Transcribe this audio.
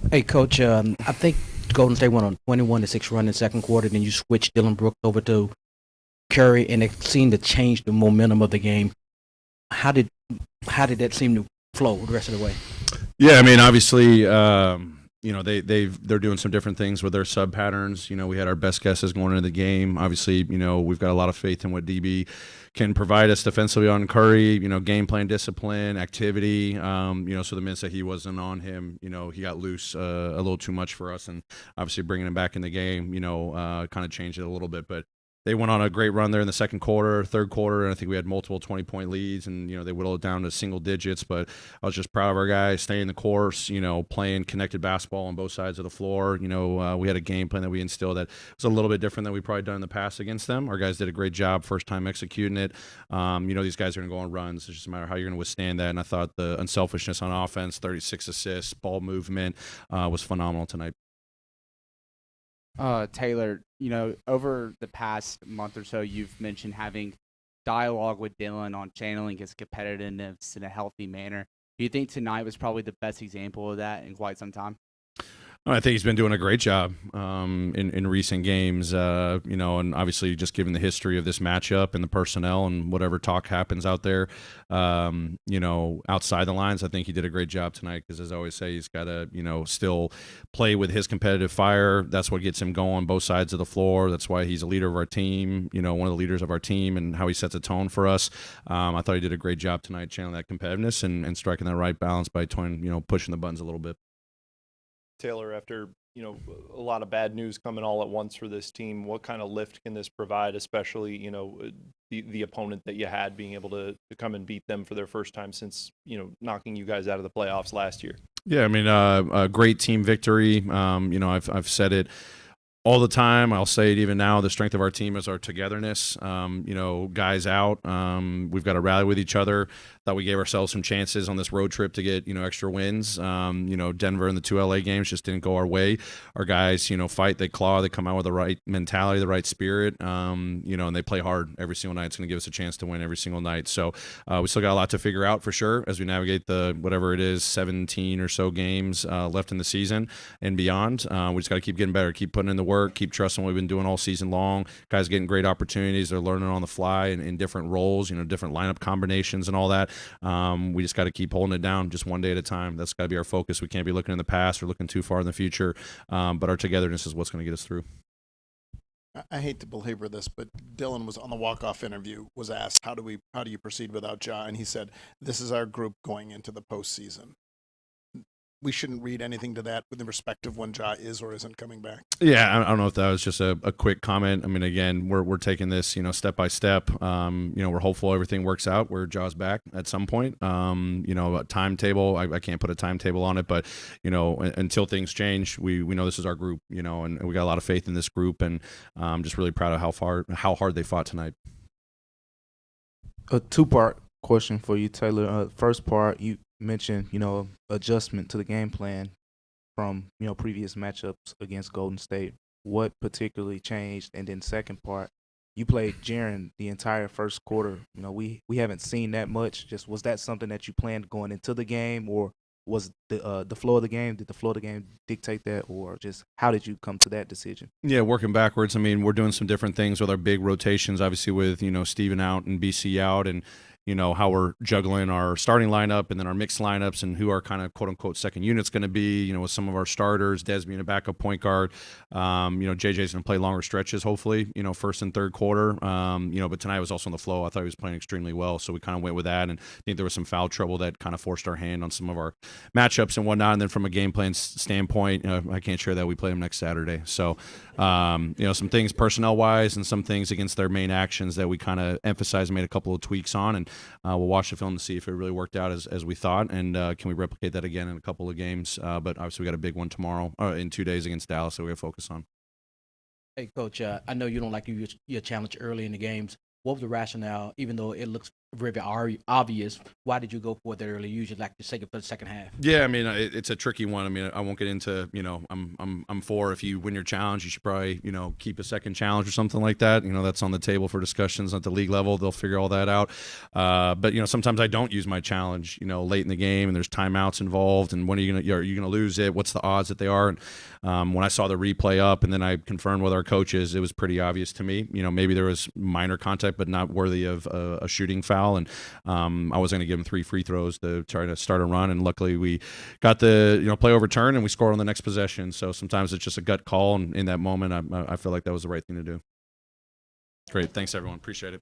Hey, Coach. I think Golden State went on 21-6 run in the second quarter. Then you switched Dillon Brooks over to Curry, and it seemed to change the momentum of the game. How did how did that seem to flow the rest of the way? Yeah, I mean, obviously, they're doing some different things with their sub patterns. We had our best guesses going into the game. Obviously, we've got a lot of faith in what DB can provide us defensively on Curry. Game plan discipline, activity. So the minutes that he wasn't on him, he got loose a little too much for us, and obviously bringing him back in the game, kind of changed it a little bit, but. They went on a great run there in the second quarter, third quarter, and I think we had multiple 20-point leads, and they whittled it down to single digits. But I was just proud of our guys staying the course, playing connected basketball on both sides of the floor. We had a game plan that we instilled that was a little bit different than we probably done in the past against them. Our guys did a great job first time executing it. These guys are going to go on runs. It's just a matter of how you're going to withstand that. And I thought the unselfishness on offense, 36 assists, ball movement was phenomenal tonight. Taylor, over the past month or so, you've mentioned having dialogue with Dillon on channeling his competitiveness in a healthy manner. Do you think tonight was probably the best example of that in quite some time? I think he's been doing a great job in recent games, and obviously just given the history of this matchup and the personnel and whatever talk happens out there, outside the lines, I think he did a great job tonight because, as I always say, he's got to, still play with his competitive fire. That's what gets him going both sides of the floor. That's why he's a leader of our team, one of the leaders of our team, and how he sets a tone for us. I thought he did a great job tonight channeling that competitiveness and striking that right balance by pushing the buttons a little bit. Taylor, after a lot of bad news coming all at once for this team, what kind of lift can this provide, especially the opponent that you had being able to come and beat them for their first time since knocking you guys out of the playoffs last year? Yeah, I mean, a great team victory. I've said it all the time. I'll say it even now. The strength of our team is our togetherness. Guys out. We've got to rally with each other. Thought we gave ourselves some chances on this road trip to get extra wins. Denver and the two LA games just didn't go our way. Our guys, fight, they claw, they come out with the right mentality, the right spirit. And they play hard every single night. It's going to give us a chance to win every single night. So we still got a lot to figure out for sure as we navigate the whatever it is 17 or so games left in the season and beyond. We just got to keep getting better, keep putting in the work, keep trusting what we've been doing all season long. Guys getting great opportunities. They're learning on the fly in different roles, different lineup combinations and all that. We just got to keep holding it down just one day at a time. That's got to be our focus. We can't be looking in the past or looking too far in the future. But our togetherness is what's going to get us through. I hate to belabor this, but Dillon was on the walk-off interview, was asked, how do you proceed without Ja? And he said, this is our group going into the postseason. We shouldn't read anything to that with the respect of when Ja is or isn't coming back. Yeah, I don't know if that was just a quick comment. I mean, again, we're taking this, step by step. We're hopeful everything works out where Ja's back at some point. A timetable, I can't put a timetable on it, but, until things change, we know this is our group, and we got a lot of faith in this group, and I'm just really proud of how hard they fought tonight. A two-part question for you, Taylor. First part, you mentioned, adjustment to the game plan from, previous matchups against Golden State. What particularly changed? And then second part, you played Jaren the entire first quarter. We haven't seen that much. Just was that something that you planned going into the game, or was the flow of the game? Did the flow of the game dictate that, or just how did you come to that decision? Yeah, working backwards. I mean, we're doing some different things with our big rotations, obviously with Steven out and BC out, and how we're juggling our starting lineup and then our mixed lineups and who our kind of quote unquote second unit's going to be, with some of our starters, Des being a backup point guard. JJ's going to play longer stretches, hopefully, first and third quarter. But tonight was also on the flow. I thought he was playing extremely well. So we kind of went with that. And I think there was some foul trouble that kind of forced our hand on some of our matchups and whatnot. And then from a game plan standpoint, I can't share that. We play them next Saturday. So, some things personnel wise and some things against their main actions that we kind of emphasized and made a couple of tweaks on. And we'll watch the film to see if it really worked out as we thought, and can we replicate that again in a couple of games. But obviously we got a big one tomorrow, in 2 days against Dallas, so we got to focus on. Hey, Coach. I know you don't like your challenge early in the games. What was the rationale, even though it looks very obvious. Why did you go for it that early? You usually like to save it for the second half. Yeah, I mean, it's a tricky one. I mean, I won't get into, I'm for if you win your challenge, you should probably, keep a second challenge or something like that. That's on the table for discussions at the league level. They'll figure all that out. But sometimes I don't use my challenge, late in the game, and there's timeouts involved. And when are you gonna lose it? What's the odds that they are? And when I saw the replay up, and then I confirmed with our coaches, it was pretty obvious to me. Maybe there was minor contact, but not worthy of a shooting foul. And I was going to give him 3 free throws to try to start a run, and luckily we got the play overturned and we scored on the next possession. So sometimes it's just a gut call, and in that moment I feel like that was the right thing to do. Great, thanks everyone, appreciate it.